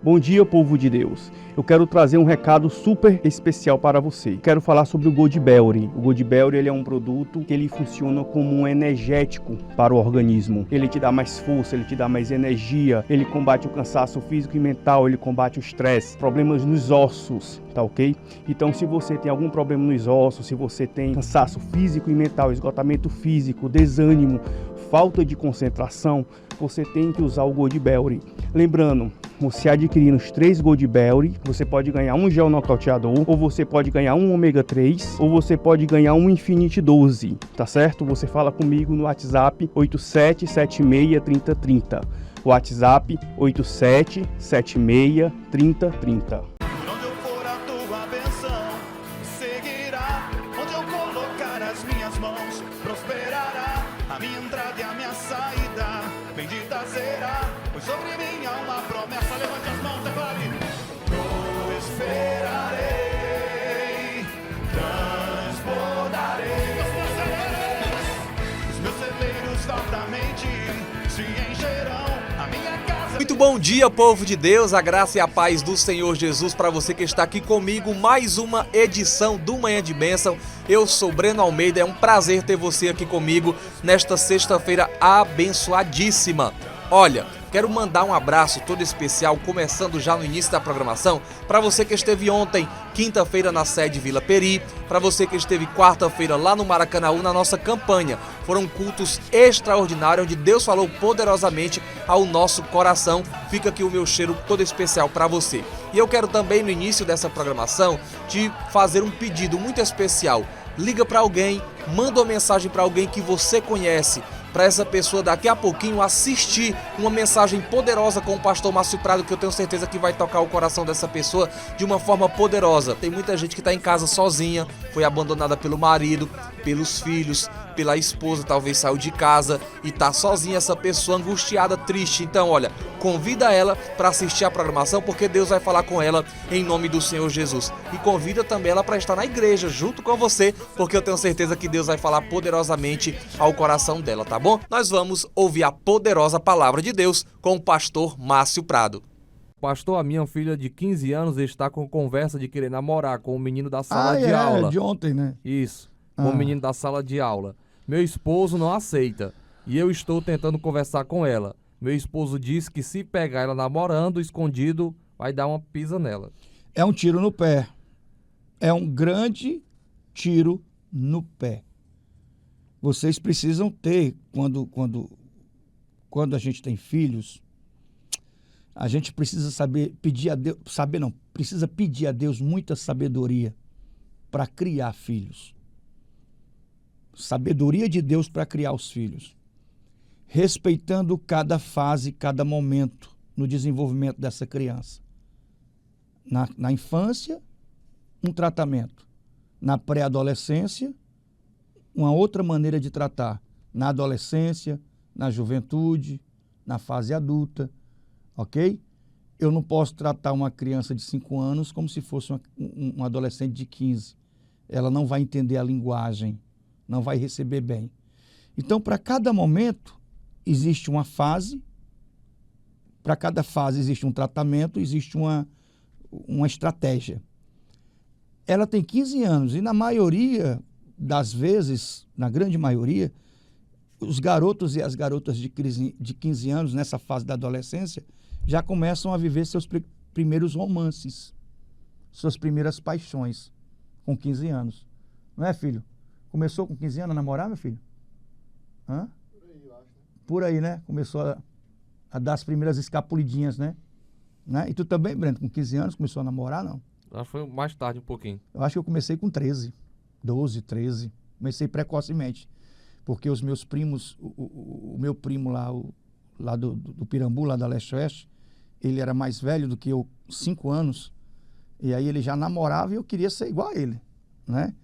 Bom dia, povo de Deus. Eu quero trazer um recado super especial para você. Quero falar sobre o Goldberry. O Goldberry, ele é um produto que ele funciona como um energético para o organismo. Ele te dá mais força, ele te dá mais energia, ele combate o cansaço físico e mental, ele combate o estresse, problemas nos ossos, tá ok? Então, se você tem algum problema nos ossos, se você tem cansaço físico e mental, esgotamento físico, desânimo, falta de concentração, você tem que usar o Goldberry. Lembrando, você adquirindo os 3 Goldberry, você pode ganhar um gel nocauteador, ou você pode ganhar um ômega 3, ou você pode ganhar um Infinity 12, tá certo? Você fala comigo no WhatsApp 87763030. WhatsApp 87763030. Onde eu for a tua bênção seguirá, onde eu colocar as minhas mãos prosperará, a minha entrada e a minha saída bendita será, pois sobre mim há uma promessa. Levante as mãos e fale: prosperarei, transbordarei, os meus celeiros fartamente se encherão, a minha casa. Muito bom dia, povo de Deus, a graça e a paz do Senhor Jesus para você que está aqui comigo, mais uma edição do Manhã de Bênção. Eu sou Breno Almeida, é um prazer ter você aqui comigo nesta sexta-feira abençoadíssima. Olha, quero mandar um abraço todo especial, começando já no início da programação, para você que esteve ontem, quinta-feira, na sede Vila Peri, para você que esteve quarta-feira lá no Maracanaú, na nossa campanha. Foram cultos extraordinários, onde Deus falou poderosamente ao nosso coração. Fica aqui o meu cheiro todo especial para você. E eu quero também, no início dessa programação, te fazer um pedido muito especial. Liga para alguém, manda uma mensagem para alguém que você conhece, para essa pessoa daqui a pouquinho assistir uma mensagem poderosa com o pastor Márcio Prado, que eu tenho certeza que vai tocar o coração dessa pessoa de uma forma poderosa. Tem muita gente que está em casa sozinha, foi abandonada pelo marido, pelos filhos, pela esposa, talvez saiu de casa e tá sozinha, essa pessoa angustiada, triste. Então, olha, convida ela para assistir a programação, porque Deus vai falar com ela em nome do Senhor Jesus. E convida também ela para estar na igreja junto com você, porque eu tenho certeza que Deus vai falar poderosamente ao coração dela, tá bom? Nós vamos ouvir a poderosa palavra de Deus com o pastor Márcio Prado. Pastor, a minha filha de 15 anos está com conversa de querer namorar com o menino da sala de aula. De ontem, né? Isso, com o menino da sala de aula. Meu esposo não aceita e eu estou tentando conversar com ela. Meu esposo diz que se pegar ela namorando, escondido, vai dar uma pisa nela. É um tiro no pé. É um grande tiro no pé. Vocês precisam ter, quando a gente tem filhos, a gente precisa pedir a Deus, precisa pedir a Deus muita sabedoria para criar filhos. Sabedoria de Deus para criar os filhos. Respeitando cada fase, cada momento no desenvolvimento dessa criança. Na infância, um tratamento. Na pré-adolescência, uma outra maneira de tratar. Na adolescência, na juventude, na fase adulta, ok? Eu não posso tratar uma criança de 5 anos como se fosse um adolescente de 15. Ela não vai entender a linguagem, não vai receber bem. Então, para cada momento, existe uma fase, para cada fase existe um tratamento, existe uma estratégia. Ela tem 15 anos e na maioria das vezes, na grande maioria, os garotos e as garotas de 15 anos, nessa fase da adolescência, já começam a viver seus primeiros romances, suas primeiras paixões, com 15 anos. Não é, filho? Começou com 15 anos a namorar, meu filho? Hã? Por aí, eu acho. Por aí, né? Começou a dar as primeiras escapulidinhas, né? E tu também, Breno, com 15 anos começou a namorar, não? Acho que foi mais tarde um pouquinho. Eu acho que eu comecei com 13, 12, 13. Comecei precocemente. Porque os meus primos, o meu primo lá do Pirambu, lá da Leste-Oeste, ele era mais velho do que eu, 5 anos. E aí ele já namorava e eu queria ser igual a ele, né?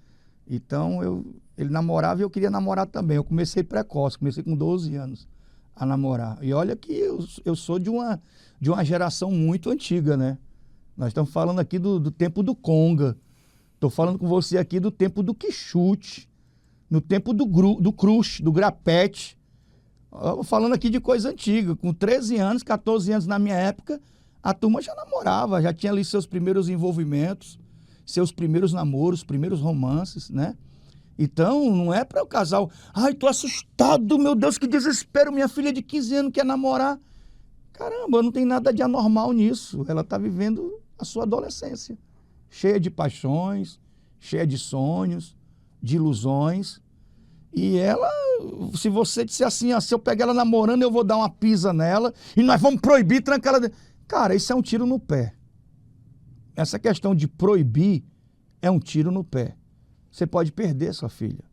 Então ele namorava e eu queria namorar também. Eu comecei precoce, comecei com 12 anos a namorar. E olha que eu sou de uma geração muito antiga, né? Nós estamos falando aqui do tempo do Conga. Estou falando com você aqui do tempo do Quixute, no tempo do Crush, do Grapete. Falando aqui de coisa antiga. Com 13 anos, 14 anos na minha época, A turma já namorava, já tinha ali seus primeiros envolvimentos, seus primeiros namoros, primeiros romances, né? Então, não é para o casal, ai, tô assustado, meu Deus, que desespero, minha filha de 15 anos quer namorar. Caramba, não tem nada de anormal nisso. Ela está vivendo a sua adolescência, cheia de paixões, cheia de sonhos, de ilusões. E ela, se você disser assim, se eu pegar ela namorando, eu vou dar uma pisa nela e nós vamos proibir, trancar ela. Cara, isso é um tiro no pé. Essa questão de proibir é um tiro no pé. Você pode perder sua filha.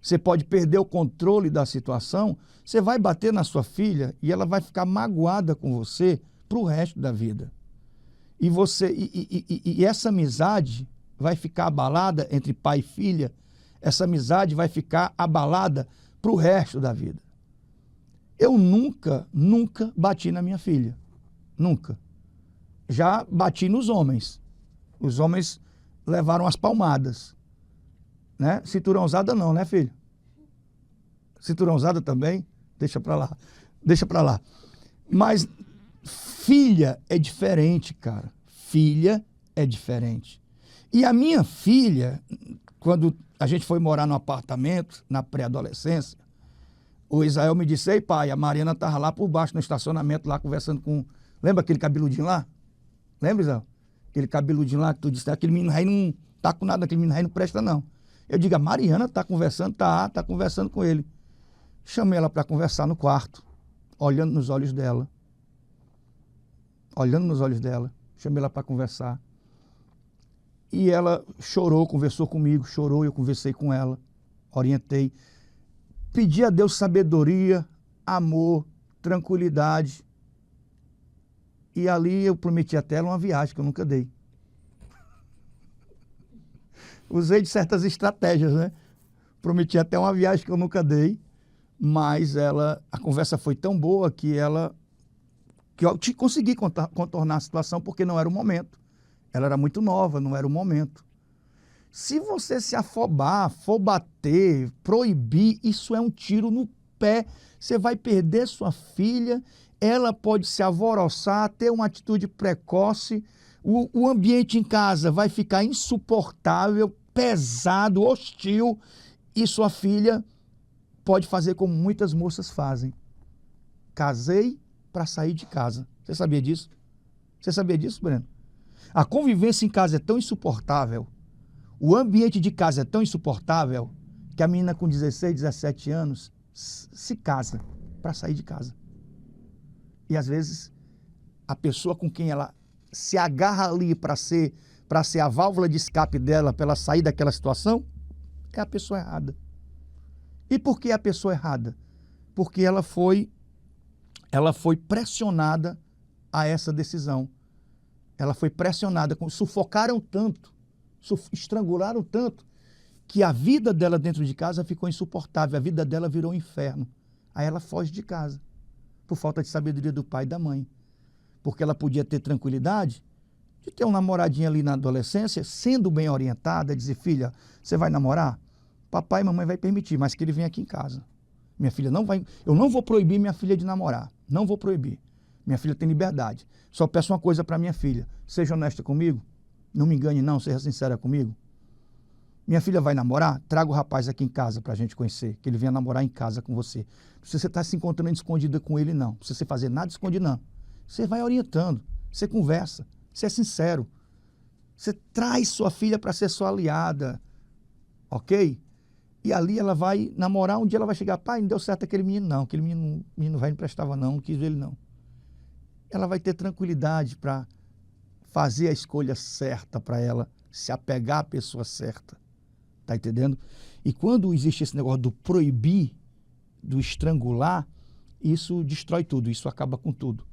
Você pode perder o controle da situação. Você vai bater na sua filha e ela vai ficar magoada com você para o resto da vida. E essa amizade vai ficar abalada entre pai e filha. Essa amizade vai ficar abalada para o resto da vida. Eu nunca bati na minha filha. Nunca. Já bati nos homens. Os homens levaram as palmadas. Né? Cinturão usada não, né, filho? Cinturão usada também? Deixa pra lá. Deixa pra lá. Mas filha é diferente, cara. Filha é diferente. E a minha filha, quando a gente foi morar no apartamento, na pré-adolescência, o Israel me disse, ei pai, a Mariana estava lá por baixo no estacionamento, lá conversando com... Lembra aquele cabeludinho lá? Lembra, Israel? Aquele cabeludinho lá que tu disse, aquele menino aí não tá com nada, aquele menino aí não presta não. Eu digo, a Mariana está conversando, tá conversando com ele. Chamei ela para conversar no quarto, olhando nos olhos dela. Olhando nos olhos dela. Chamei ela para conversar. E ela chorou, conversou comigo, chorou, eu conversei com ela, orientei. Pedi a Deus sabedoria, amor, tranquilidade. E ali eu prometi até ela uma viagem que eu nunca dei. Usei de certas estratégias, né? Prometi até uma viagem que eu nunca dei, mas a conversa foi tão boa que eu consegui contornar a situação porque não era o momento. Ela era muito nova, não era o momento. Se você se afobar, for bater, proibir, isso é um tiro no pé. Você vai perder sua filha, ela pode se alvoroçar, ter uma atitude precoce. O ambiente em casa vai ficar insuportável, pesado, hostil, e sua filha pode fazer como muitas moças fazem. Casei para sair de casa. Você sabia disso? Você sabia disso, Breno? A convivência em casa é tão insuportável, o ambiente de casa é tão insuportável, que a menina com 16, 17 anos se casa para sair de casa. E às vezes a pessoa com quem ela se agarra ali para ser a válvula de escape dela, para ela sair daquela situação, é a pessoa errada. E por que a pessoa errada? Porque ela foi pressionada a essa decisão. Ela foi pressionada, sufocaram tanto, estrangularam tanto, que a vida dela dentro de casa ficou insuportável, a vida dela virou um inferno. Aí ela foge de casa, por falta de sabedoria do pai e da mãe. Porque ela podia ter tranquilidade de ter um namoradinho ali na adolescência, sendo bem orientada, dizer, filha, você vai namorar? Papai e mamãe vai permitir, mas que ele venha aqui em casa. Minha filha não vai, eu não vou proibir minha filha de namorar, não vou proibir. Minha filha tem liberdade. Só peço uma coisa para minha filha, seja honesta comigo, não me engane não, seja sincera comigo. Minha filha vai namorar? Traga o rapaz aqui em casa para a gente conhecer, que ele venha namorar em casa com você. Não precisa você estar se encontrando escondida com ele não, não precisa você fazer nada escondido não. Você vai orientando, você conversa, você é sincero. Você traz sua filha para ser sua aliada, ok? E ali ela vai namorar, um dia ela vai chegar, pai, não deu certo aquele menino não, aquele menino velho não prestava não quis ver ele não. Ela vai ter tranquilidade para fazer a escolha certa para ela, se apegar à pessoa certa, tá entendendo? E quando existe esse negócio do proibir, do estrangular, isso destrói tudo, isso acaba com tudo.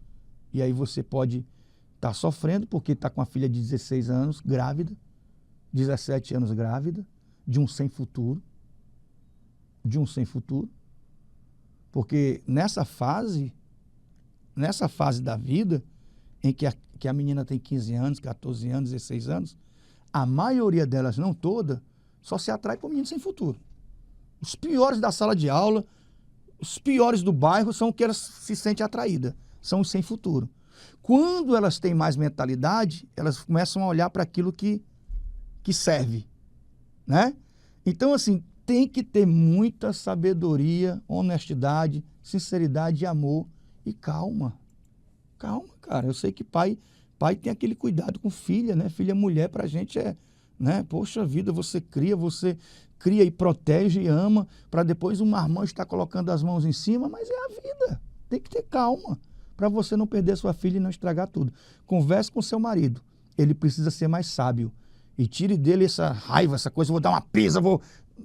E aí você pode estar sofrendo porque está com a filha de 16 anos, grávida, 17 anos grávida, de um sem futuro, porque nessa fase da vida, em que a menina tem 15 anos, 14 anos, 16 anos, a maioria delas, não toda, só se atrai para o menino sem futuro. Os piores da sala de aula, os piores do bairro são que elas se sentem atraídas, são os sem futuro. Quando elas têm mais mentalidade, elas começam a olhar para aquilo que serve, né? Então, assim, tem que ter muita sabedoria, honestidade, sinceridade e amor e calma. Calma, cara. Eu sei que pai tem aquele cuidado com filha, né? Filha mulher pra gente é, né? Poxa vida, você cria e protege e ama, para depois um marmão estar colocando as mãos em cima, mas é a vida. Tem que ter calma, para você não perder sua filha e não estragar tudo. Converse com seu marido. Ele precisa ser mais sábio. E tire dele essa raiva, essa coisa, vou dar uma pisa,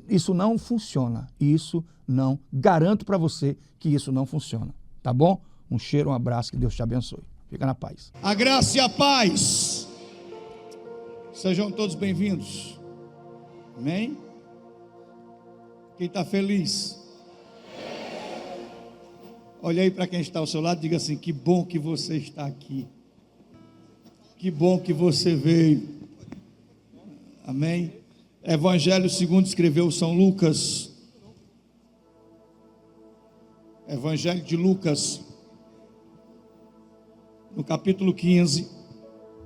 Isso não funciona. Isso não. Garanto para você que isso não funciona. Tá bom? Um cheiro, um abraço, que Deus te abençoe. Fica na paz. A graça e a paz. Sejam todos bem-vindos. Amém? Quem está feliz? Olha aí para quem está ao seu lado e diga assim: que bom que você está aqui. Que bom que você veio. Amém? Evangelho segundo escreveu São Lucas. Evangelho de Lucas, no capítulo 15,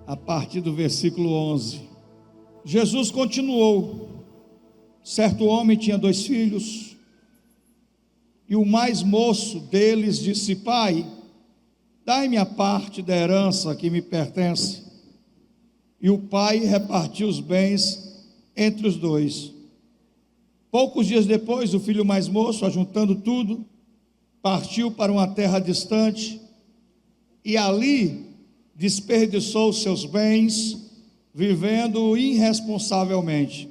a partir do versículo 11. Jesus continuou. Certo homem tinha 2 filhos, e o mais moço deles disse: Pai, dai-me a parte da herança que me pertence. E o pai repartiu os bens entre os 2. Poucos dias depois, o filho mais moço, ajuntando tudo, partiu para uma terra distante, e ali desperdiçou seus bens, vivendo irresponsavelmente.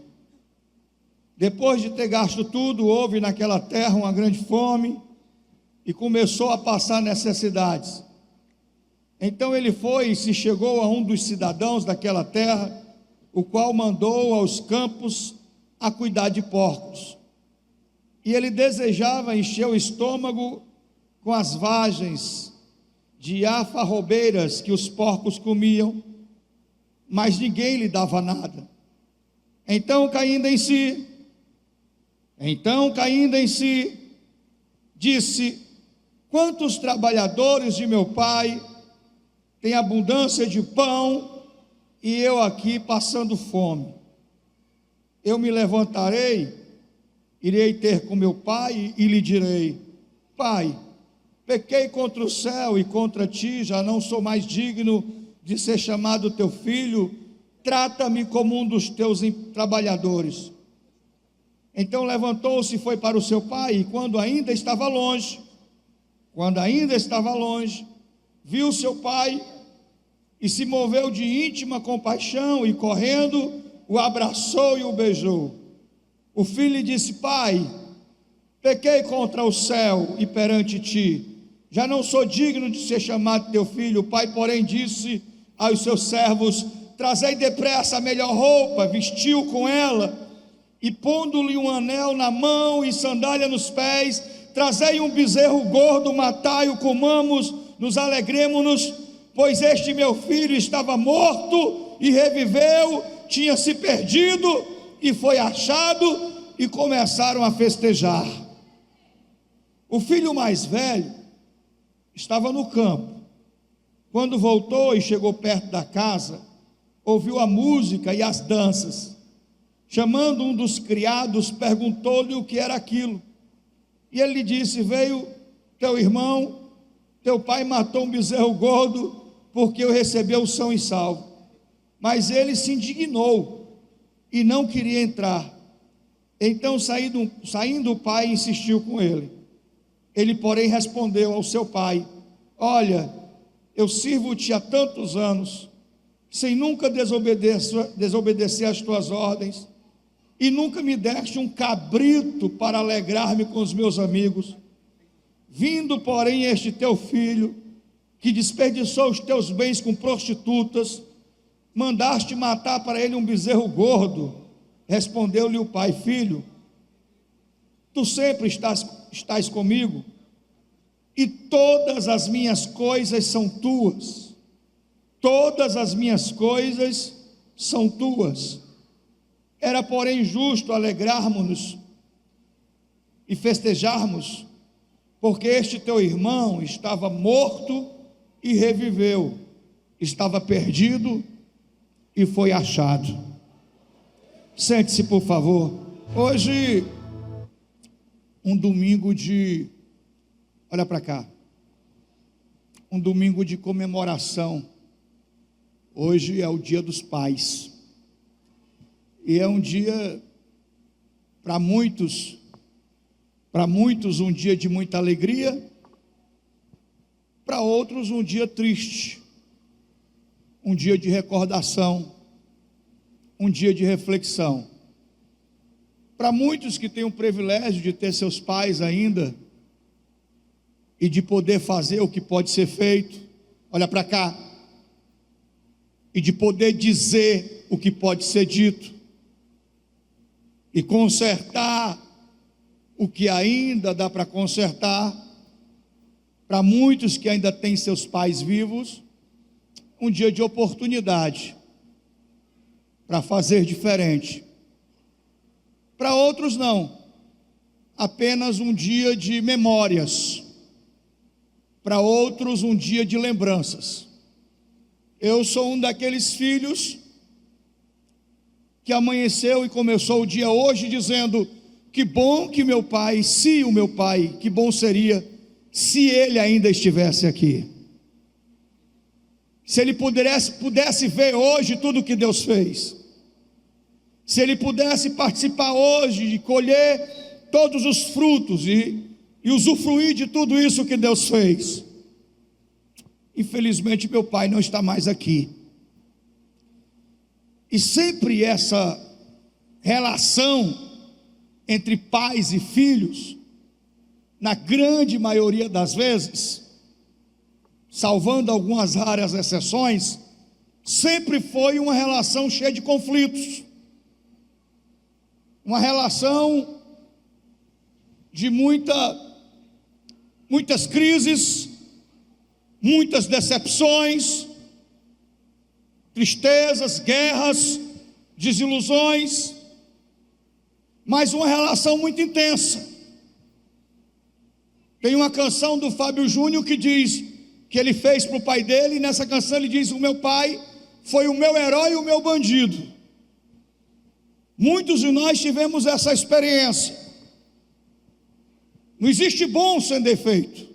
Depois de ter gasto tudo, houve naquela terra uma grande fome, e começou a passar necessidades. Então ele foi e se chegou a um dos cidadãos daquela terra, o qual mandou aos campos a cuidar de porcos. E ele desejava encher o estômago com as vagens de alfarrobeiras que os porcos comiam, mas ninguém lhe dava nada. Então, caindo em si, disse: quantos trabalhadores de meu pai têm abundância de pão, e eu aqui passando fome? Eu me levantarei, irei ter com meu pai e lhe direi: Pai, pequei contra o céu e contra ti, já não sou mais digno de ser chamado teu filho, trata-me como um dos teus trabalhadores. Então levantou-se e foi para o seu pai, e quando ainda estava longe, viu seu pai e se moveu de íntima compaixão, e correndo, o abraçou e o beijou. O filho lhe disse: Pai, pequei contra o céu e perante ti, já não sou digno de ser chamado teu filho. O pai, porém, disse aos seus servos: trazei depressa a melhor roupa, vestiu com ela, e pondo-lhe um anel na mão e sandália nos pés, trazei um bezerro gordo, matai-o, comamos, nos alegremos-nos, pois este meu filho estava morto e reviveu, tinha se perdido e foi achado, e começaram a festejar. O filho mais velho estava no campo. Quando voltou e chegou perto da casa, ouviu a música e as danças. Chamando um dos criados, perguntou-lhe o que era aquilo. E ele lhe disse: veio teu irmão, teu pai matou um bezerro gordo, porque o recebeu são e salvo. Mas ele se indignou e não queria entrar. Então, saindo o pai, insistiu com ele. Ele, porém, respondeu ao seu pai: olha, eu sirvo-te há tantos anos, sem nunca desobedecer às tuas ordens, e nunca me deste um cabrito para alegrar-me com os meus amigos. Vindo, porém, este teu filho, que desperdiçou os teus bens com prostitutas, mandaste matar para ele um bezerro gordo. Respondeu-lhe o pai: filho, tu sempre estás comigo, e todas as minhas coisas são tuas. Todas as minhas coisas são tuas. Era, porém, justo alegrarmos-nos e festejarmos, porque este teu irmão estava morto e reviveu. Estava perdido e foi achado. Sente-se, por favor. Hoje, um domingo de... Olha para cá. Um domingo de comemoração. Hoje é o Dia dos Pais. E é um dia, para muitos um dia de muita alegria, para outros um dia triste, um dia de recordação, um dia de reflexão. Para muitos que têm o privilégio de ter seus pais ainda, e de poder fazer o que pode ser feito, olha para cá, e de poder dizer o que pode ser dito, e consertar o que ainda dá para consertar. Para muitos que ainda têm seus pais vivos, um dia de oportunidade para fazer diferente. Para outros não, apenas um dia de memórias. Para outros um dia de lembranças. Eu sou um daqueles filhos que amanheceu e começou o dia hoje dizendo: que bom que meu pai, se o meu pai, que bom seria se ele ainda estivesse aqui. Se ele pudesse ver hoje tudo o que Deus fez. Se ele pudesse participar hoje de colher todos os frutos e usufruir de tudo isso que Deus fez. Infelizmente meu pai não está mais aqui. E sempre essa relação entre pais e filhos, na grande maioria das vezes, salvando algumas raras exceções, sempre foi uma relação cheia de conflitos, uma relação de muitas crises, muitas decepções, tristezas, guerras, desilusões, mas uma relação muito intensa. Tem uma canção do Fábio Júnior que diz que ele fez para o pai dele, e nessa canção ele diz: o meu pai foi o meu herói e o meu bandido. Muitos de nós tivemos essa experiência. Não existe bom sem defeito.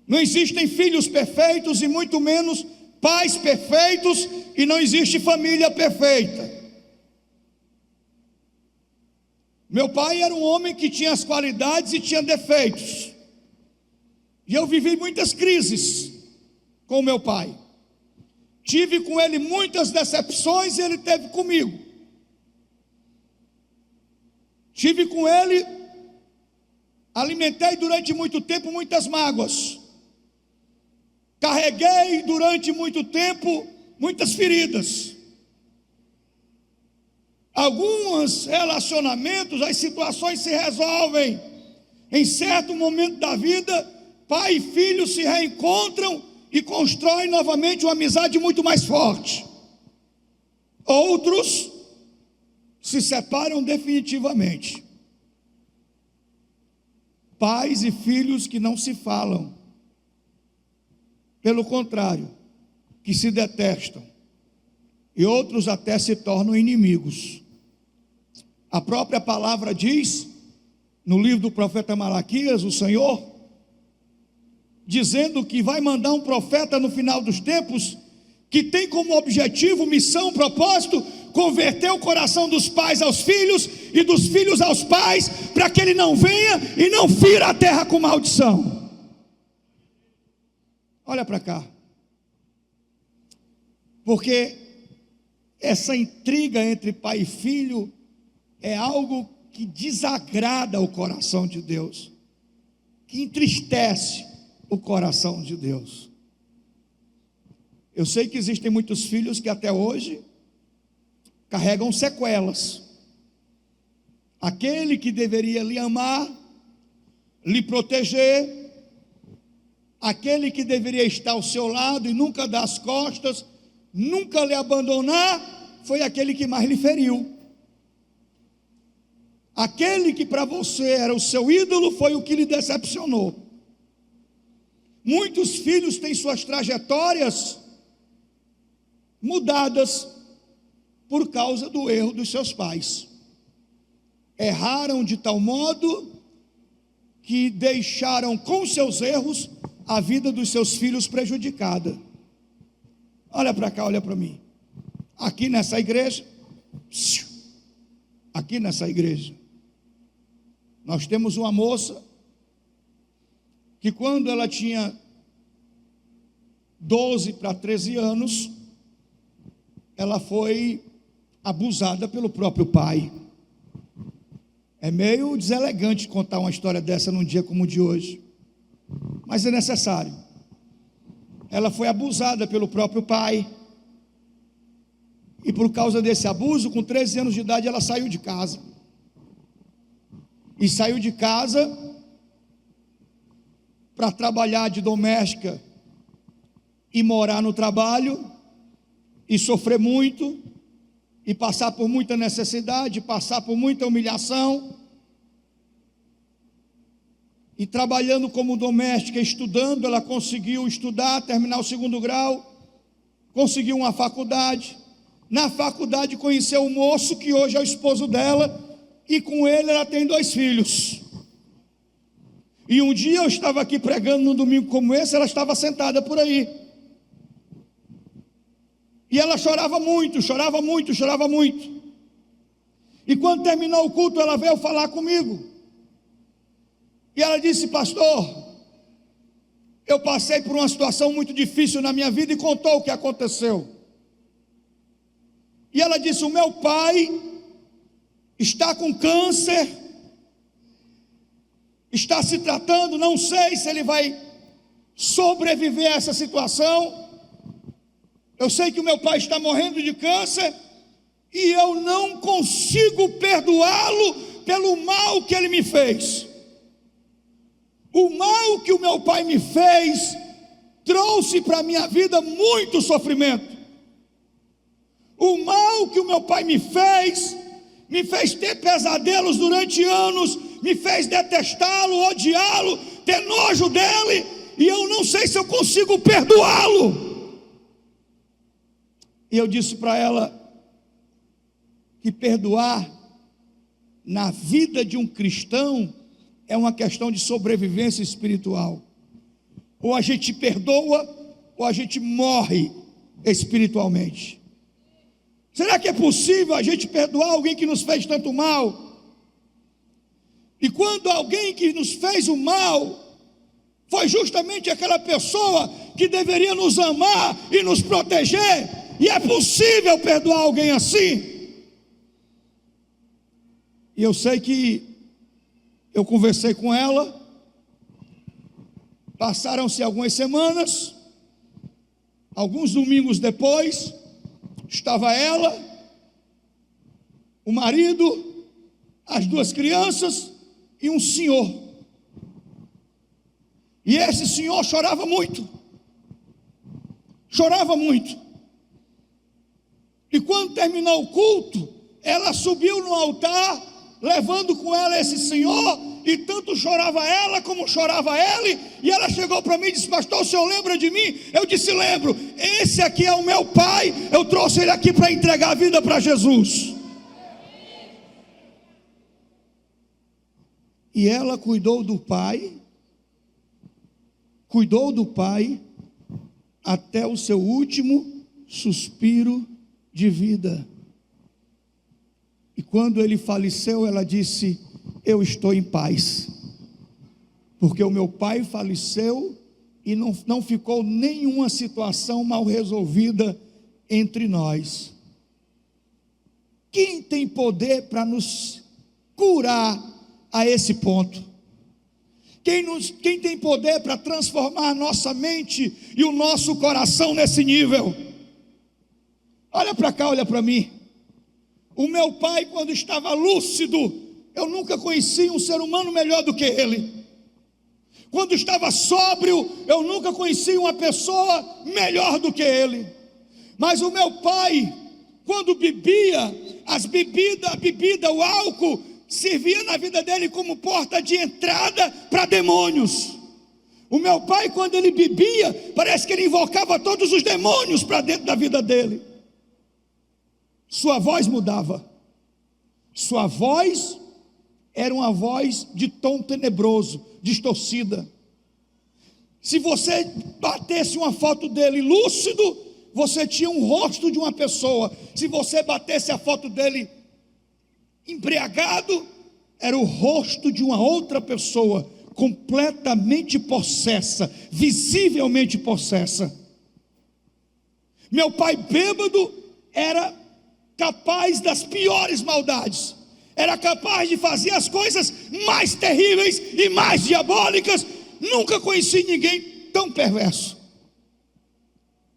Não existem filhos perfeitos e muito menos pais perfeitos, e não existe família perfeita. Meu pai era um homem que tinha as qualidades e tinha defeitos. E eu vivi muitas crises com meu pai. Tive com ele muitas decepções e ele teve comigo. Tive com ele, alimentei durante muito tempo muitas mágoas. Carreguei durante muito tempo muitas feridas. Alguns relacionamentos, as situações se resolvem. Em certo momento da vida, pai e filho se reencontram e constroem novamente uma amizade muito mais forte. Outros se separam definitivamente. Pais e filhos que não se falam. Pelo contrário, que se detestam. E outros até se tornam inimigos. A própria palavra diz, no livro do profeta Malaquias, o Senhor, dizendo que vai mandar um profeta no final dos tempos, que tem como objetivo, missão, propósito, converter o coração dos pais aos filhos, e dos filhos aos pais, para que ele não venha e não fira a terra com maldição. Olha para cá. Porque essa intriga entre pai e filho é algo que desagrada o coração de Deus, que entristece o coração de Deus. Eu sei que existem muitos filhos que até hoje carregam sequelas. Aquele que deveria lhe amar, lhe proteger, aquele que deveria estar ao seu lado e nunca dar as costas, nunca lhe abandonar, foi aquele que mais lhe feriu. Aquele que para você era o seu ídolo, foi o que lhe decepcionou. Muitos filhos têm suas trajetórias mudadas por causa do erro dos seus pais. Erraram de tal modo que deixaram com seus erros a vida dos seus filhos prejudicada. Olha para cá, olha para mim. Aqui nessa igreja, nós temos uma moça que quando ela tinha 12 para 13 anos, ela foi abusada pelo próprio pai. É meio deselegante contar uma história dessa num dia como o de hoje, mas é necessário. Ela foi abusada pelo próprio pai, e por causa desse abuso, com 13 anos de idade, ela saiu de casa. E saiu de casa para trabalhar de doméstica e morar no trabalho, e sofrer muito, e passar por muita necessidade, passar por muita humilhação, e trabalhando como doméstica, estudando, ela conseguiu estudar, terminar o 2º grau, conseguiu uma faculdade. Na faculdade conheceu um moço que hoje é o esposo dela, e com ele ela tem 2 filhos. E um dia eu estava aqui pregando num domingo como esse, ela estava sentada por aí. E ela chorava muito, chorava muito, chorava muito. E quando terminou o culto, ela veio falar comigo. E ela disse: pastor, eu passei por uma situação muito difícil na minha vida, e contou o que aconteceu. E ela disse: o meu pai está com câncer, está se tratando, não sei se ele vai sobreviver a essa situação. Eu sei que o meu pai está morrendo de câncer, e eu não consigo perdoá-lo pelo mal que ele me fez. O mal que o meu pai me fez trouxe para a minha vida muito sofrimento. O mal que o meu pai me fez ter pesadelos durante anos, me fez detestá-lo, odiá-lo, ter nojo dele, e eu não sei se eu consigo perdoá-lo. E eu disse para ela que perdoar na vida de um cristão é uma questão de sobrevivência espiritual. Ou a gente perdoa, ou a gente morre espiritualmente. Será que é possível a gente perdoar alguém que nos fez tanto mal? E quando alguém que nos fez o mal foi justamente aquela pessoa que deveria nos amar e nos proteger, e é possível perdoar alguém assim? E eu sei que eu conversei com ela, passaram-se algumas semanas, alguns domingos depois, estava ela, o marido, as 2 crianças e um senhor. E esse senhor chorava muito. Chorava muito. E quando terminou o culto, ela subiu no altar, levando com ela esse senhor, e tanto chorava ela como chorava ele. E ela chegou para mim e disse: pastor, o senhor lembra de mim? Eu disse: lembro. Esse aqui é o meu pai, eu trouxe ele aqui para entregar a vida para Jesus. E ela cuidou do pai até o seu último suspiro de vida. E quando ele faleceu, ela disse: eu estou em paz, porque o meu pai faleceu e não ficou nenhuma situação mal resolvida entre nós. Quem tem poder para nos curar a esse ponto? Quem tem poder para transformar a nossa mente e o nosso coração nesse nível? Olha para cá, olha para mim. O meu pai, quando estava lúcido, eu nunca conheci um ser humano melhor do que ele. Quando estava sóbrio, eu nunca conheci uma pessoa melhor do que ele. Mas o meu pai, quando bebia, a bebida, o álcool, servia na vida dele como porta de entrada para demônios. O meu pai, quando ele bebia, parece que ele invocava todos os demônios para dentro da vida dele. Sua voz mudava. Sua voz era uma voz de tom tenebroso, distorcida. Se você batesse uma foto dele lúcido, você tinha um rosto de uma pessoa. Se você batesse a foto dele embriagado, era o rosto de uma outra pessoa, completamente possessa, visivelmente possessa. Meu pai bêbado era capaz das piores maldades, era capaz de fazer as coisas mais terríveis e mais diabólicas. Nunca conheci ninguém tão perverso,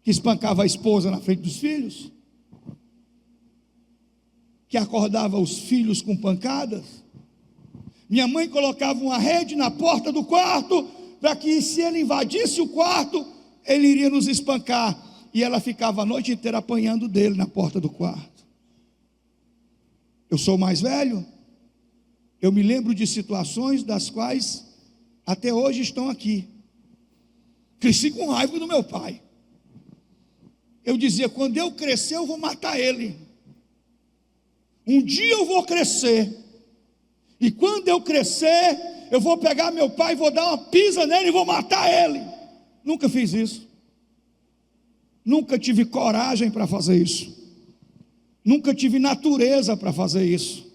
que espancava a esposa na frente dos filhos, que acordava os filhos com pancadas. Minha mãe colocava uma rede na porta do quarto, para que se ele invadisse o quarto, ele iria nos espancar, e ela ficava a noite inteira apanhando dele na porta do quarto. Eu sou mais velho, eu me lembro de situações das quais até hoje estão aqui. Cresci com raiva do meu pai. Eu dizia, quando eu crescer eu vou matar ele. Um dia eu vou crescer, e quando eu crescer, eu vou pegar meu pai, vou dar uma pisa nele e vou matar ele. Nunca fiz isso. Nunca tive coragem para fazer isso. Nunca tive natureza para fazer isso,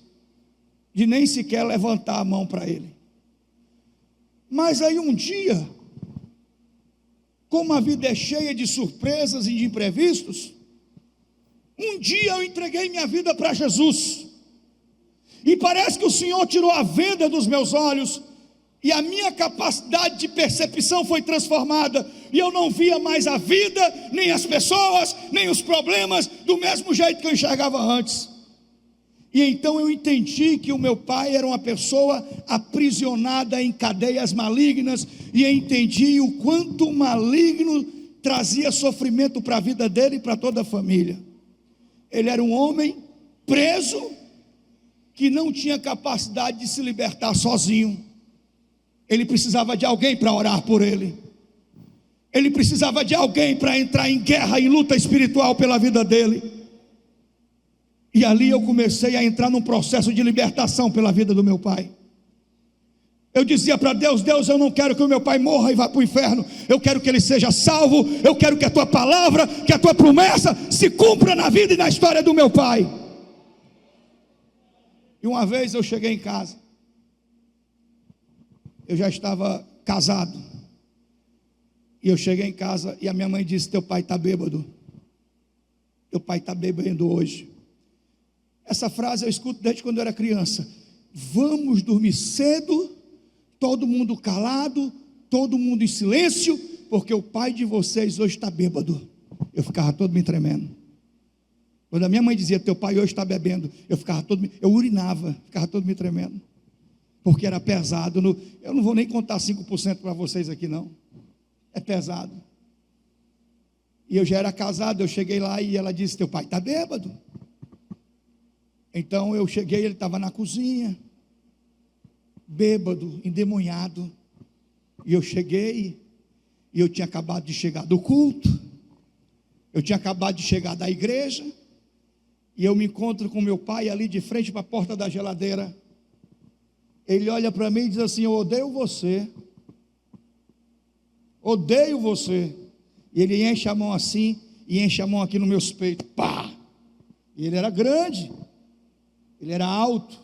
de nem sequer levantar a mão para ele. Mas aí um dia, como a vida é cheia de surpresas e de imprevistos, um dia eu entreguei minha vida para Jesus, e parece que o Senhor tirou a venda dos meus olhos, e a minha capacidade de percepção foi transformada, e eu não via mais a vida, nem as pessoas, nem os problemas, do mesmo jeito que eu enxergava antes. E então eu entendi que o meu pai era uma pessoa aprisionada em cadeias malignas, e eu entendi o quanto o maligno trazia sofrimento para a vida dele e para toda a família. Ele era um homem preso, que não tinha capacidade de se libertar sozinho. Ele precisava de alguém para orar por ele. Ele precisava de alguém para entrar em guerra, em luta espiritual pela vida dele. E ali eu comecei a entrar num processo de libertação pela vida do meu pai. Eu dizia para Deus, Deus, eu não quero que o meu pai morra e vá para o inferno. Eu quero que ele seja salvo. Eu quero que a tua palavra, que a tua promessa se cumpra na vida e na história do meu pai. E uma vez eu cheguei em casa. Eu já estava casado. E eu cheguei em casa e a minha mãe disse, teu pai está bêbado. Teu pai está bebendo hoje. Essa frase eu escuto desde quando eu era criança. Vamos dormir cedo, todo mundo calado, todo mundo em silêncio, porque o pai de vocês hoje está bêbado. Eu ficava todo me tremendo. Quando a minha mãe dizia, teu pai hoje está bebendo, eu urinava, ficava todo me tremendo. Porque era pesado. Eu não vou nem contar 5% para vocês aqui não. É pesado. E eu já era casado, eu cheguei lá e ela disse, teu pai está bêbado. Então eu cheguei, ele estava na cozinha, bêbado, endemoniado. E eu cheguei, e eu tinha acabado de chegar do culto, eu tinha acabado de chegar da igreja, e eu me encontro com meu pai ali de frente para a porta da geladeira. Ele olha para mim e diz assim, eu odeio você. Odeio você. E ele enche a mão assim, e enche a mão aqui nos meus peitos. Pá! E ele era grande. Ele era alto.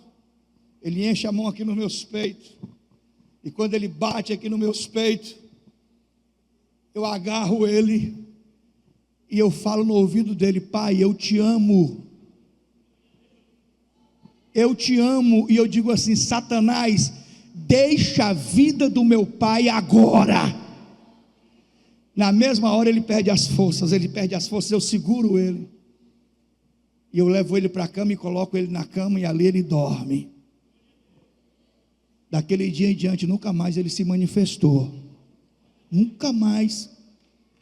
Ele enche a mão aqui nos meus peitos. E quando ele bate aqui nos meus peitos, eu agarro ele. E eu falo no ouvido dele, pai, eu te amo. Eu te amo. E eu digo assim, Satanás, deixa a vida do meu pai agora. Na mesma hora ele perde as forças, eu seguro ele. E eu levo ele para a cama e coloco ele na cama e ali ele dorme. Daquele dia em diante, nunca mais ele se manifestou. Nunca mais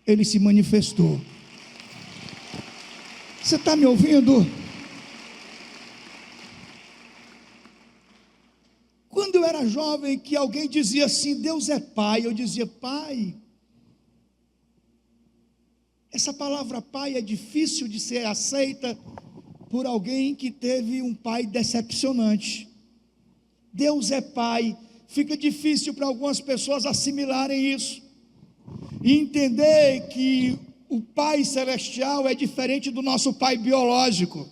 ele se manifestou. Você está me ouvindo? Quando eu era jovem que alguém dizia assim: Deus é pai. Eu dizia: pai? Essa palavra pai é difícil de ser aceita por alguém que teve um pai decepcionante. Deus é pai. Fica difícil para algumas pessoas assimilarem isso e entender que o Pai Celestial é diferente do nosso Pai biológico.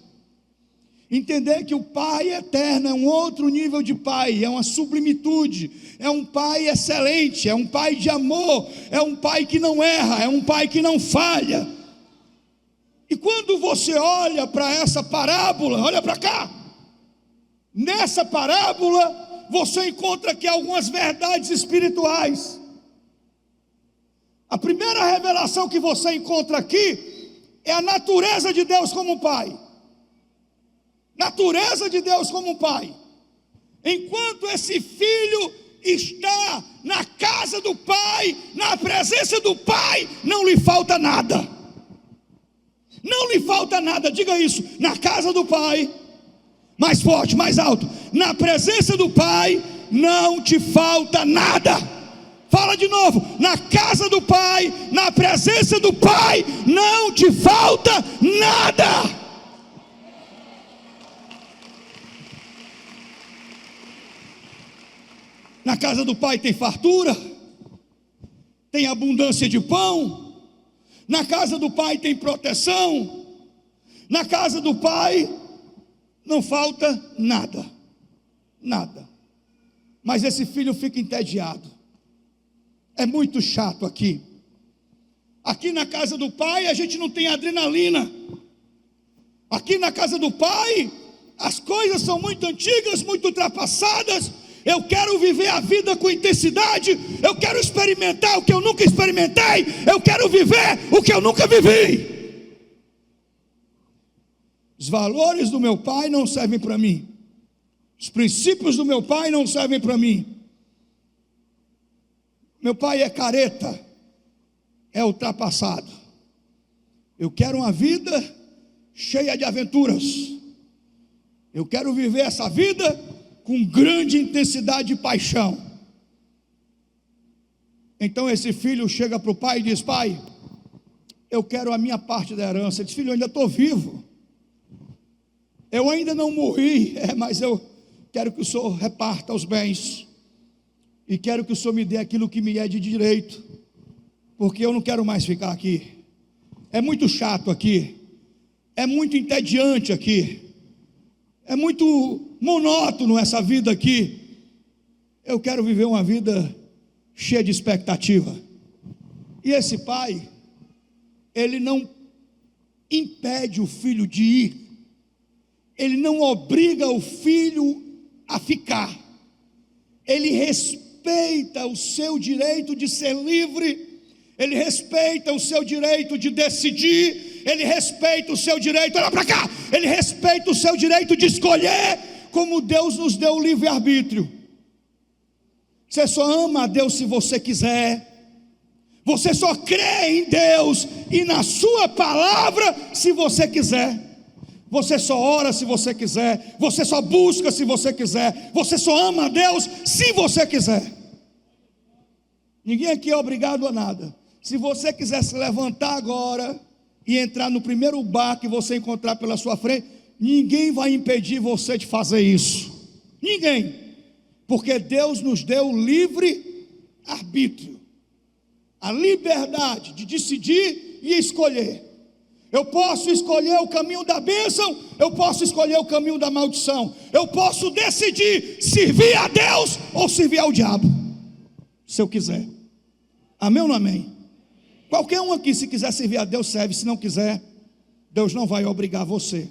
Entender que o Pai eterno é um outro nível de Pai, é uma sublimitude, é um Pai excelente, é um Pai de amor, é um Pai que não erra, é um Pai que não falha. E quando você olha para essa parábola, olha para cá, nessa parábola você encontra aqui algumas verdades espirituais. A primeira revelação que você encontra aqui é a natureza de Deus como Pai. Natureza de Deus como Pai. Enquanto esse filho está na casa do Pai, na presença do Pai, não lhe falta nada. Não lhe falta nada, diga isso, na casa do Pai, mais forte, mais alto, na presença do Pai, não te falta nada. Fala de novo, na casa do Pai, na presença do Pai, não te falta nada. Na casa do Pai tem fartura, tem abundância de pão, na casa do Pai tem proteção, na casa do Pai não falta nada, nada. Mas esse filho fica entediado, é muito chato aqui. Aqui na casa do Pai a gente não tem adrenalina, aqui na casa do Pai as coisas são muito antigas, muito ultrapassadas. Eu quero viver a vida com intensidade, eu quero experimentar o que eu nunca experimentei, eu quero viver o que eu nunca vivi. Os valores do meu pai não servem para mim, os princípios do meu pai não servem para mim. Meu pai é careta, é ultrapassado. Eu quero uma vida cheia de aventuras, eu quero viver essa vida com grande intensidade e paixão. Então esse filho chega para o pai e diz: pai, eu quero a minha parte da herança. Ele diz: filho, eu ainda estou vivo, eu ainda não morri, mas eu quero que o senhor reparta os bens, e quero que o senhor me dê aquilo que me é de direito, porque eu não quero mais ficar aqui, é muito chato aqui, é muito entediante aqui, é muito monótono essa vida aqui, eu quero viver uma vida cheia de expectativa. E esse pai, ele não impede o filho de ir, ele não obriga o filho a ficar, ele respeita o seu direito de ser livre, ele respeita o seu direito de decidir, ele respeita o seu direito, olha para cá, ele respeita o seu direito de escolher, como Deus nos deu o livre-arbítrio. Você só ama a Deus se você quiser, você só crê em Deus e na sua palavra se você quiser, você só ora se você quiser, você só busca se você quiser, você só ama a Deus se você quiser. Ninguém aqui é obrigado a nada. Se você quiser se levantar agora e entrar no primeiro bar que você encontrar pela sua frente, ninguém vai impedir você de fazer isso, ninguém, porque Deus nos deu livre arbítrio, a liberdade de decidir e escolher. Eu posso escolher o caminho da bênção, eu posso escolher o caminho da maldição, eu posso decidir servir a Deus ou servir ao diabo, se eu quiser. Amém ou não amém? Qualquer um aqui, se quiser servir a Deus, serve. Se não quiser, Deus não vai obrigar você.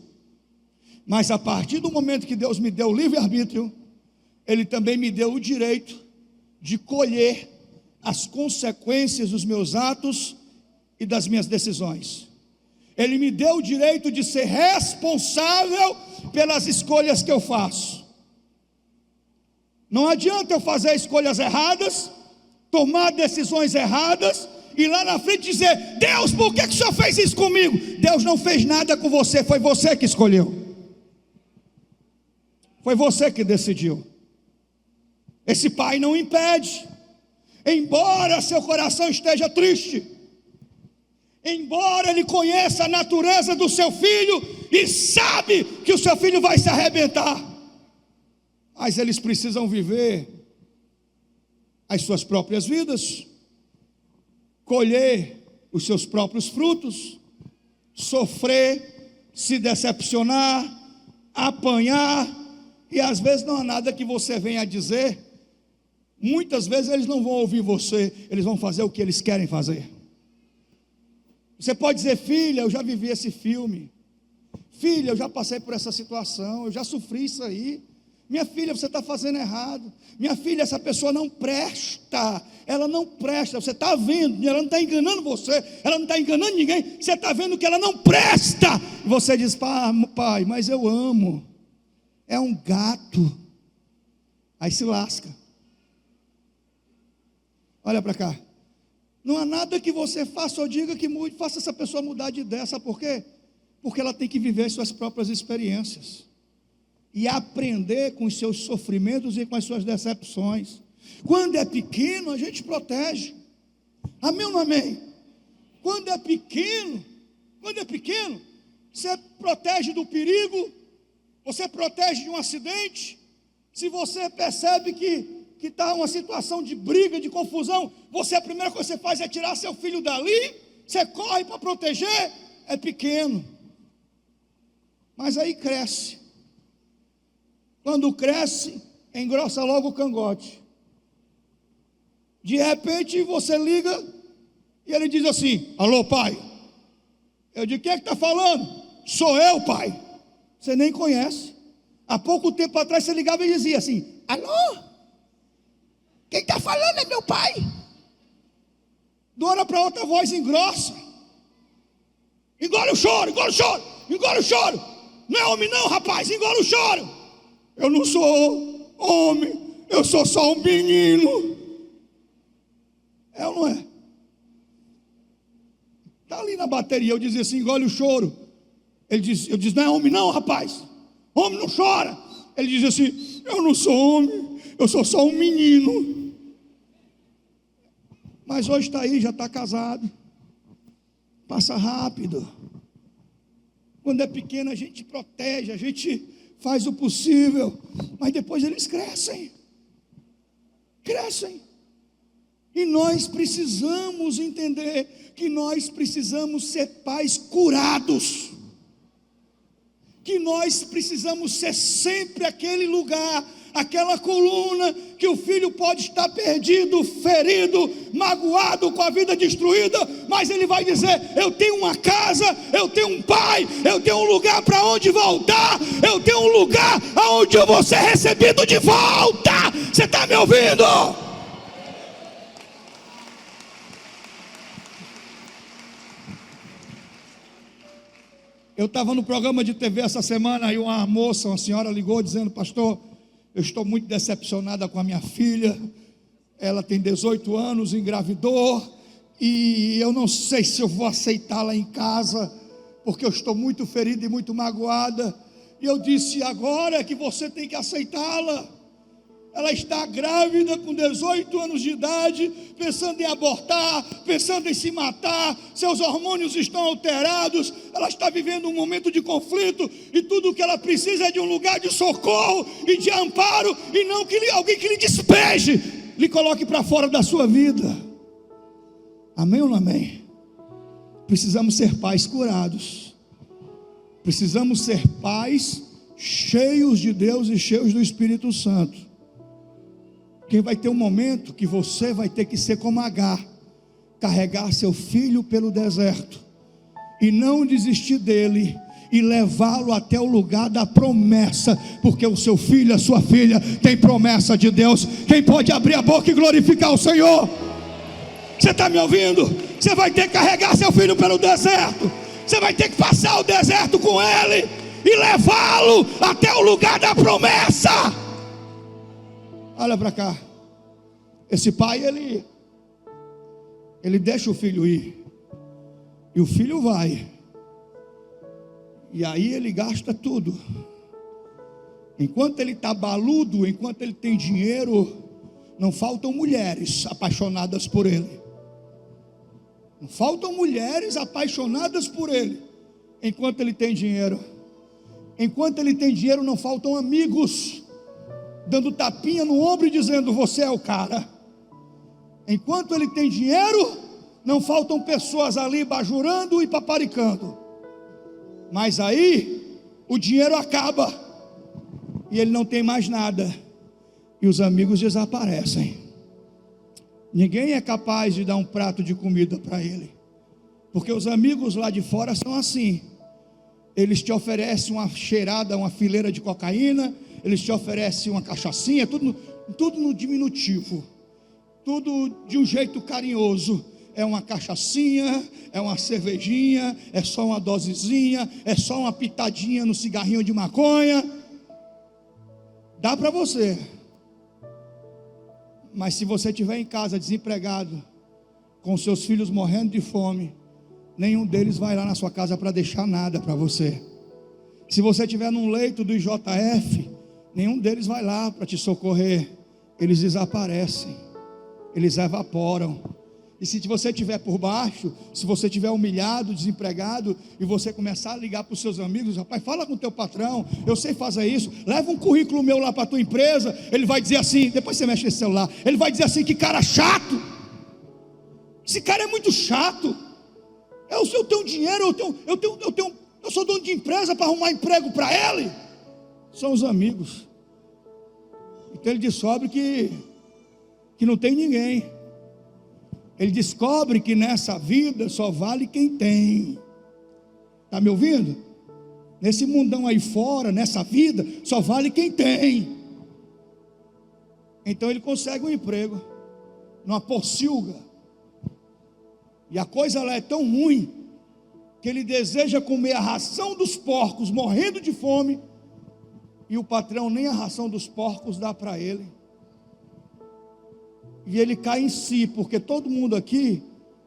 Mas a partir do momento que Deus me deu o livre-arbítrio, Ele também me deu o direito de colher as consequências dos meus atos e das minhas decisões. Ele me deu o direito de ser responsável pelas escolhas que eu faço. Não adianta eu fazer escolhas erradas, tomar decisões erradas, e lá na frente dizer: Deus, por que o Senhor fez isso comigo? Deus não fez nada com você, foi você que escolheu, foi você que decidiu. Esse pai não impede, embora seu coração esteja triste, embora ele conheça a natureza do seu filho e sabe que o seu filho vai se arrebentar, mas eles precisam viver as suas próprias vidas, colher os seus próprios frutos, sofrer, se decepcionar, apanhar, e às vezes não há nada que você venha a dizer. Muitas vezes eles não vão ouvir você, eles vão fazer o que eles querem fazer. Você pode dizer: filha, eu já vivi esse filme, filha, eu já passei por essa situação, eu já sofri isso aí. Minha filha, você está fazendo errado. Minha filha, essa pessoa não presta. Ela não presta. Você está vendo, ela não está enganando você, ela não está enganando ninguém. Você está vendo que ela não presta. E você diz: pai, mas eu amo. É um gato. Aí se lasca. Olha para cá. Não há nada que você faça ou diga que mude, faça essa pessoa mudar de ideia. Sabe por quê? Porque ela tem que viver suas próprias experiências e aprender com os seus sofrimentos e com as suas decepções. Quando é pequeno, a gente protege. Amém ou não amém? Quando é pequeno, você protege do perigo, você protege de um acidente. Se você percebe que está uma situação de briga, de confusão, a primeira coisa que você faz é tirar seu filho dali, você corre para proteger. É pequeno, mas aí cresce. Quando cresce, engrossa logo o cangote. De repente você liga e ele diz assim: alô, pai. Eu digo: quem é que está falando? Sou eu, pai. Você nem conhece. Há pouco tempo atrás você ligava e dizia assim: alô? Quem está falando é meu pai. De uma hora para outra a voz engrossa. Engole o choro, engole o choro, engole o choro. Não é homem não, rapaz, engole o choro. Eu não sou homem, eu sou só um menino. É ou não é? Está ali na bateria, eu dizia assim: engole o choro. Eu disse: não é homem não, rapaz. Homem não chora. Ele dizia assim: eu não sou homem, eu sou só um menino. Mas hoje está aí, já está casado. Passa rápido. Quando é pequeno a gente protege, a gente faz o possível, mas depois eles crescem. E nós precisamos entender que nós precisamos ser pais curados, que nós precisamos ser sempre aquele lugar, aquela coluna que o filho pode estar perdido, ferido, magoado, com a vida destruída, mas ele vai dizer: eu tenho uma casa, eu tenho um pai, eu tenho um lugar para onde voltar, eu tenho um lugar aonde eu vou ser recebido de volta. Você está me ouvindo? Eu estava no programa de TV essa semana e uma moça, uma senhora ligou dizendo: pastor, eu estou muito decepcionada com a minha filha. Ela tem 18 anos, engravidou, e eu não sei se eu vou aceitá-la em casa, porque eu estou muito ferida e muito magoada. E eu disse: agora é que você tem que aceitá-la. Ela está grávida com 18 anos de idade, pensando em abortar, pensando em se matar, seus hormônios estão alterados, ela está vivendo um momento de conflito, e tudo o que ela precisa é de um lugar de socorro e de amparo, e não que alguém que lhe despeje, lhe coloque para fora da sua vida. Amém ou não amém? Precisamos ser pais curados, precisamos ser pais cheios de Deus e cheios do Espírito Santo. Porque vai ter um momento que você vai ter que ser como Agar, carregar seu filho pelo deserto e não desistir dele, e levá-lo até o lugar da promessa, porque o seu filho, a sua filha tem promessa de Deus. Quem pode abrir a boca e glorificar o Senhor? Você está me ouvindo? Você vai ter que carregar seu filho pelo deserto, você vai ter que passar o deserto com ele e levá-lo até o lugar da promessa. Olha para cá. Esse pai, ele deixa o filho ir, e o filho vai, e aí ele gasta tudo. Enquanto ele está baludo, enquanto ele tem dinheiro, não faltam mulheres apaixonadas por ele. Não faltam mulheres apaixonadas por ele, enquanto ele tem dinheiro. Enquanto ele tem dinheiro, não faltam amigos, dando tapinha no ombro e dizendo: você é o cara. Enquanto ele tem dinheiro, não faltam pessoas ali bajurando e paparicando. Mas aí, o dinheiro acaba, e ele não tem mais nada, e os amigos desaparecem. Ninguém é capaz de dar um prato de comida para ele, porque os amigos lá de fora são assim. Eles te oferecem uma cheirada, uma fileira de cocaína, eles te oferecem uma cachaçinha, tudo no diminutivo, tudo de um jeito carinhoso. É uma cachaçinha, é uma cervejinha, é só uma dosezinha, é só uma pitadinha no cigarrinho de maconha. Dá para você. Mas se você estiver em casa desempregado, com seus filhos morrendo de fome, nenhum deles vai lá na sua casa para deixar nada para você. Se você estiver num leito do IJF, nenhum deles vai lá para te socorrer. Eles desaparecem, eles evaporam. E se você estiver por baixo, se você estiver humilhado, desempregado, e você começar a ligar para os seus amigos: rapaz, fala com o teu patrão, eu sei fazer isso, leva um currículo meu lá para a tua empresa. Ele vai dizer assim, depois você mexe nesse celular, ele vai dizer assim: que cara chato, esse cara é muito chato. Eu tenho dinheiro, eu sou dono de empresa para arrumar emprego para ele. São os amigos. Então ele descobre que não tem ninguém. Ele descobre que nessa vida só vale quem tem. Está me ouvindo? Nesse mundão aí fora, nessa vida, só vale quem tem. Então ele consegue um emprego numa porcilga. E a coisa lá é tão ruim que ele deseja comer a ração dos porcos, morrendo de fome, e o patrão nem a ração dos porcos dá para ele. E ele cai em si, porque todo mundo aqui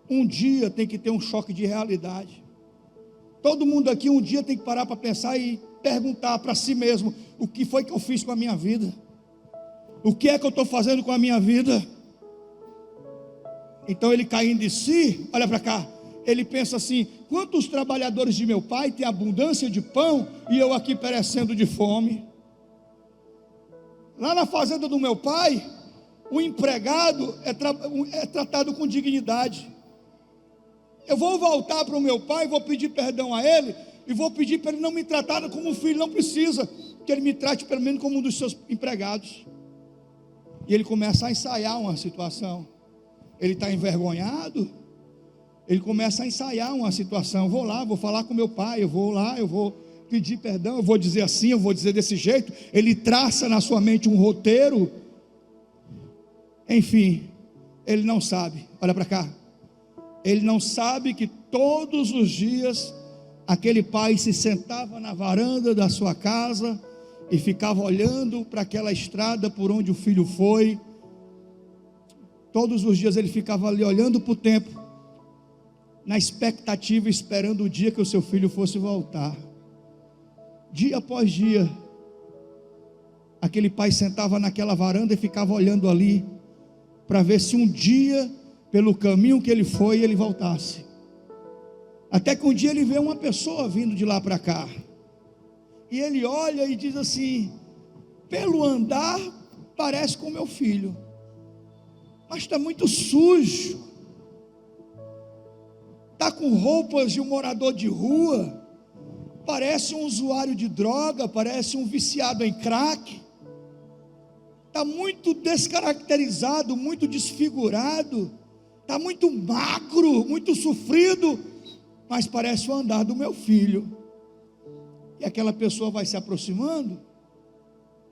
um dia tem que ter um choque de realidade. Todo mundo aqui um dia tem que parar para pensar e perguntar para si mesmo: o que foi que eu fiz com a minha vida? O que é que eu estou fazendo com a minha vida? Então ele caindo em si, olha para cá, ele pensa assim: quantos trabalhadores de meu pai têm abundância de pão e eu aqui perecendo de fome? Lá na fazenda do meu pai, o empregado é tratado com dignidade. Eu vou voltar para o meu pai, vou pedir perdão a ele, e vou pedir para ele não me tratar como um filho. Não precisa que ele me trate pelo menos como um dos seus empregados. E ele começa a ensaiar uma situação. Ele está envergonhado, ele começa a ensaiar uma situação: vou lá, vou falar com meu pai, eu vou pedir perdão, eu vou dizer assim, eu vou dizer desse jeito. Ele traça na sua mente um roteiro. Enfim, ele não sabe, olha para cá, ele não sabe que todos os dias aquele pai se sentava na varanda da sua casa e ficava olhando para aquela estrada por onde o filho foi. Todos os dias ele ficava ali olhando para o tempo, na expectativa, esperando o dia que o seu filho fosse voltar. Dia após dia, aquele pai sentava naquela varanda e ficava olhando ali, para ver se um dia, pelo caminho que ele foi, ele voltasse. Até que um dia ele vê uma pessoa vindo de lá para cá, e ele olha e diz assim: pelo andar parece com meu filho, mas está muito sujo, está com roupas de um morador de rua, parece um usuário de droga, parece um viciado em crack, está muito descaracterizado, muito desfigurado, está muito magro, muito sofrido, mas parece o andar do meu filho. E aquela pessoa vai se aproximando,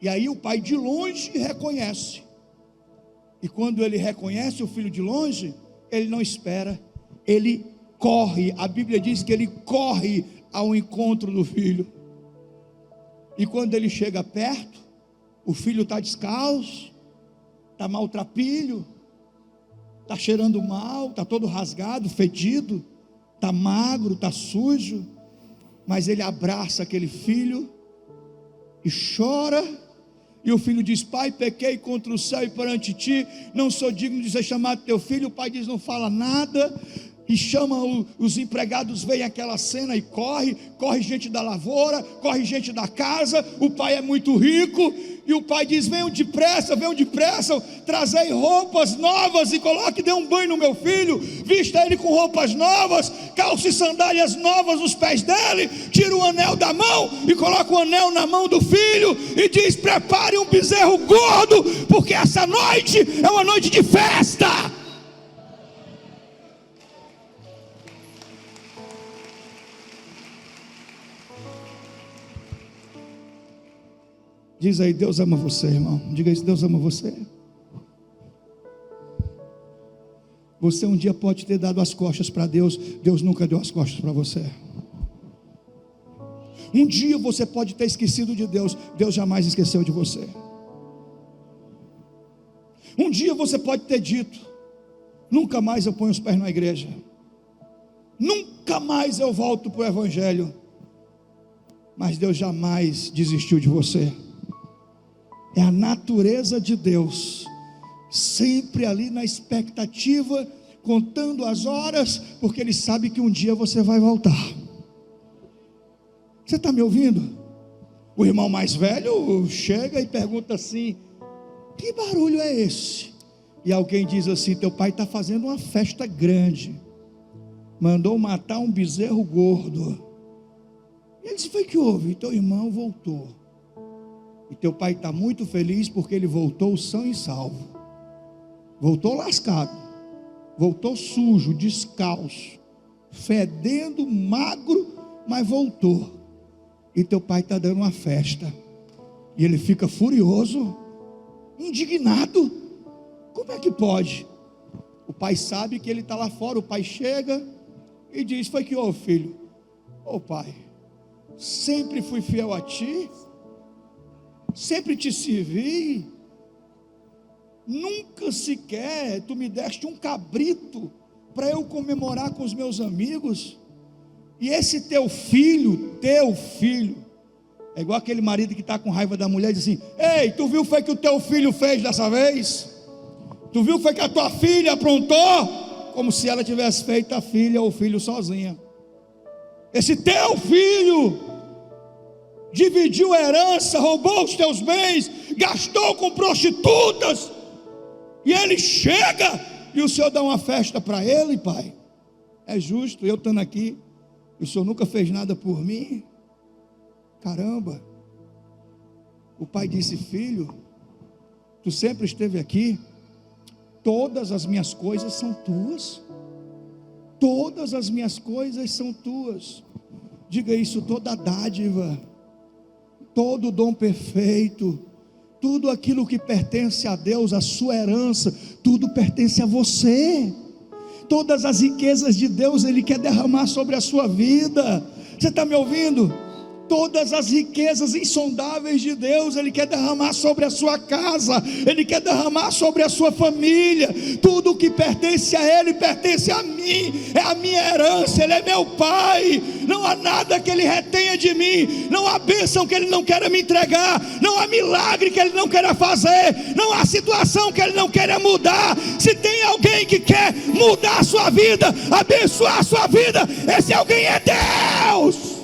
e aí o pai de longe reconhece. E quando ele reconhece o filho de longe, ele não espera, ele corre. A Bíblia diz que ele corre ao encontro do filho. E quando ele chega perto, o filho está descalço, está maltrapilho, está cheirando mal, está todo rasgado, fedido, está magro, está sujo. Mas ele abraça aquele filho e chora, E o filho diz: pai, pequei contra o céu e perante ti, não sou digno de ser chamado teu filho. O pai diz: não fala nada. E chama os empregados, veem aquela cena e corre gente da lavoura, corre gente da casa. O pai é muito rico, e o pai diz: venham depressa, trazei roupas novas e coloque, dê um banho no meu filho, vista ele com roupas novas, calce sandálias novas nos pés dele, tira o anel da mão e coloca o anel na mão do filho, e diz: prepare um bezerro gordo, porque essa noite é uma noite de festa. Diz aí: Deus ama você, irmão. Diga isso: Deus ama você. Você um dia pode ter dado as costas para Deus, Deus nunca deu as costas para você. Um dia você pode ter esquecido de Deus, Deus jamais esqueceu de você. Um dia você pode ter dito: nunca mais eu ponho os pés na igreja, nunca mais eu volto para o evangelho. Mas Deus jamais desistiu de você. É a natureza de Deus, sempre ali na expectativa, contando as horas, porque Ele sabe que um dia você vai voltar. Você está me ouvindo? O irmão mais velho chega e pergunta assim: que barulho é esse? E alguém diz assim: teu pai está fazendo uma festa grande, mandou matar um bezerro gordo. E ele disse: foi que houve? Teu irmão voltou. E teu pai está muito feliz porque ele voltou são e salvo. Voltou lascado, voltou sujo, descalço, fedendo, magro, mas voltou. E teu pai está dando uma festa. E ele fica furioso, indignado. Como é que pode? O pai sabe que ele está lá fora. O pai chega e diz: foi que houve, filho? Ô pai, sempre fui fiel a ti, sempre te servi, nunca sequer tu me deste um cabrito para eu comemorar com os meus amigos. E esse teu filho, é igual aquele marido que está com raiva da mulher e diz assim: ei, tu viu foi que o teu filho fez dessa vez? Tu viu foi que a tua filha aprontou? Como se ela tivesse feito a filha ou o filho sozinha. Esse teu filho dividiu a herança, roubou os teus bens, gastou com prostitutas, e ele chega e o Senhor dá uma festa para ele. Pai, é justo eu estando aqui, o Senhor nunca fez nada por mim? Caramba. O pai disse: filho, tu sempre esteve aqui, todas as minhas coisas são tuas, todas as minhas coisas são tuas. Diga isso: toda dádiva, todo dom perfeito, tudo aquilo que pertence a Deus, a sua herança, tudo pertence a você. Todas as riquezas de Deus Ele quer derramar sobre a sua vida. Você está me ouvindo? Todas as riquezas insondáveis de Deus Ele quer derramar sobre a sua casa, Ele quer derramar sobre a sua família. Tudo que pertence a Ele pertence a mim, é a minha herança. Ele é meu Pai, não há nada que Ele retenha de mim, não há bênção que Ele não queira me entregar, não há milagre que Ele não queira fazer, não há situação que Ele não queira mudar. Se tem alguém que quer mudar a sua vida, abençoar a sua vida, esse alguém é Deus.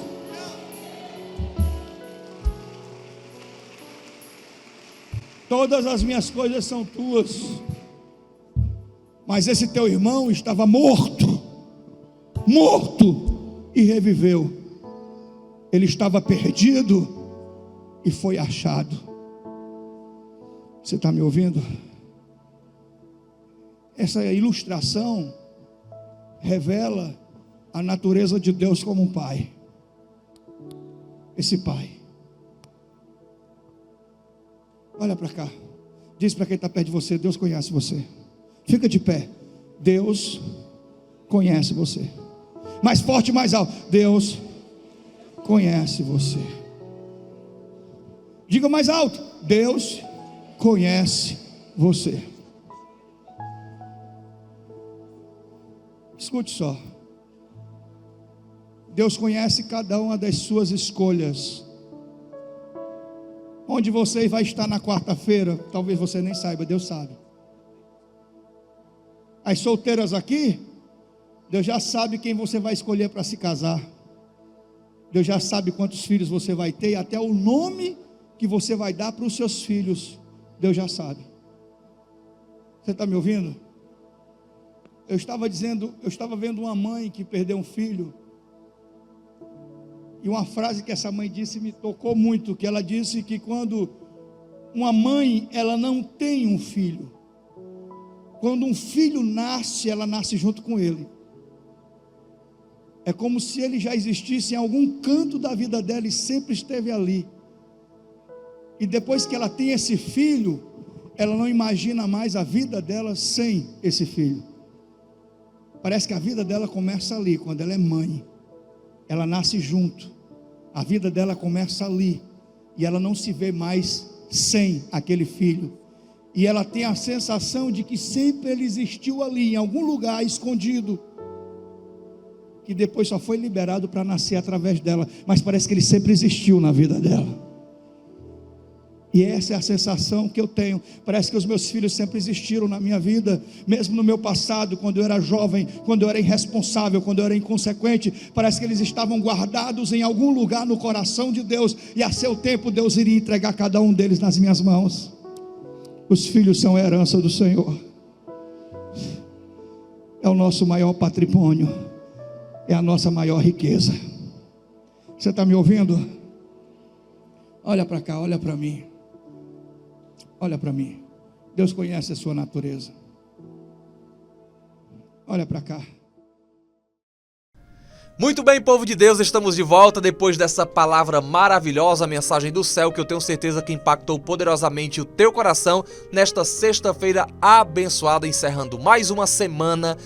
Todas as minhas coisas são tuas. Mas esse teu irmão estava morto e reviveu. Ele estava perdido e foi achado. Você está me ouvindo? Essa ilustração revela a natureza de Deus como um pai. Esse pai, olha para cá, diz para quem está perto de você: Deus conhece você. Fica de pé. Deus conhece você. Mais forte, mais alto. Deus conhece você. Diga mais alto: Deus conhece você. Escute só. Deus conhece cada uma das suas escolhas. Onde você vai estar na quarta-feira, talvez você nem saiba, Deus sabe. As solteiras aqui, Deus já sabe quem você vai escolher para se casar. Deus já sabe quantos filhos você vai ter e até o nome que você vai dar para os seus filhos. Deus já sabe. Você está me ouvindo? Eu estava vendo uma mãe que perdeu um filho. E uma frase que essa mãe disse me tocou muito, que ela disse que quando uma mãe, ela não tem um filho, quando um filho nasce, ela nasce junto com ele. É como se ele já existisse em algum canto da vida dela e sempre esteve ali. E depois que ela tem esse filho, ela não imagina mais a vida dela sem esse filho. Parece que a vida dela começa ali, quando ela é mãe. Ela nasce junto. A vida dela começa ali. E ela não se vê mais sem aquele filho. E ela tem a sensação de que sempre ele existiu ali, em algum lugar escondido, que depois só foi liberado para nascer através dela. Mas parece que ele sempre existiu na vida dela. E essa é a sensação que eu tenho. Parece que os meus filhos sempre existiram na minha vida. Mesmo no meu passado, quando eu era jovem, quando eu era irresponsável, quando eu era inconsequente, parece que eles estavam guardados em algum lugar no coração de Deus. E a seu tempo Deus iria entregar cada um deles nas minhas mãos. Os filhos são a herança do Senhor. É o nosso maior patrimônio. É a nossa maior riqueza. Você está me ouvindo? Olha para cá, olha para mim. Olha para mim. Deus conhece a sua natureza. Olha para cá. Muito bem, povo de Deus, estamos de volta depois dessa palavra maravilhosa, a mensagem do céu, que eu tenho certeza que impactou poderosamente o teu coração nesta sexta-feira abençoada, encerrando mais uma semana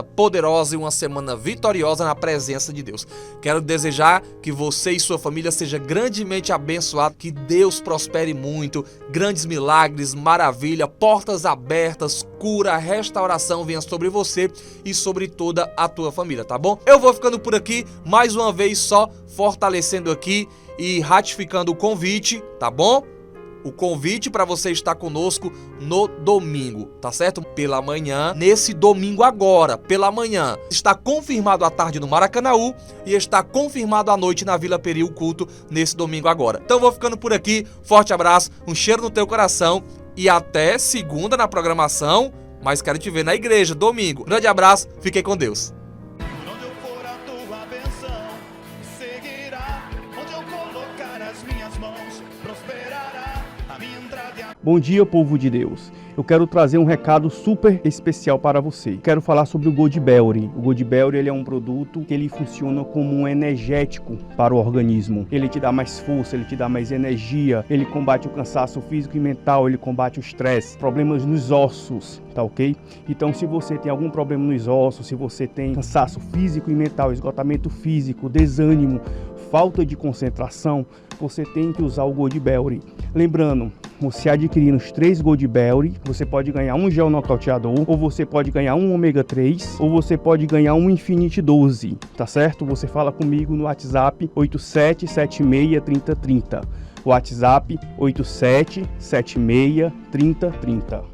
poderosa e uma semana vitoriosa na presença de Deus. Quero desejar que você e sua família seja grandemente abençoado, que Deus prospere muito, grandes milagres, maravilha, portas abertas, cura, restauração venha sobre você e sobre toda a tua família, tá bom? Eu vou ficando por aqui, mais uma vez só fortalecendo aqui e ratificando o convite, tá bom? O convite para você estar conosco no domingo, tá certo? Pela manhã, nesse domingo agora, pela manhã. Está confirmado à tarde no Maracanaú e está confirmado à noite na Vila Peri o culto nesse domingo agora. Então vou ficando por aqui, forte abraço, um cheiro no teu coração e até segunda na programação, mas quero te ver na igreja, domingo. Grande abraço, fiquem com Deus. Onde eu for a tua bênção seguirá, onde eu colocar as minhas mãos prosperará a minha entrada e a... Bom dia, povo de Deus. Eu quero trazer um recado super especial para você. Quero falar sobre o Goldberry. O Goldberry, ele é um produto que ele funciona como um energético para o organismo. Ele te dá mais força, ele te dá mais energia, ele combate o cansaço físico e mental, ele combate o estresse, problemas nos ossos, tá ok? Então, se você tem algum problema nos ossos, se você tem cansaço físico e mental, esgotamento físico, desânimo, falta de concentração, você tem que usar o Goldberry. Lembrando, você adquirindo os 3 Goldberry, você pode ganhar um gel nocauteador, ou você pode ganhar um ômega 3, ou você pode ganhar um Infinity 12, tá certo? Você fala comigo no WhatsApp 87763030. WhatsApp 87763030.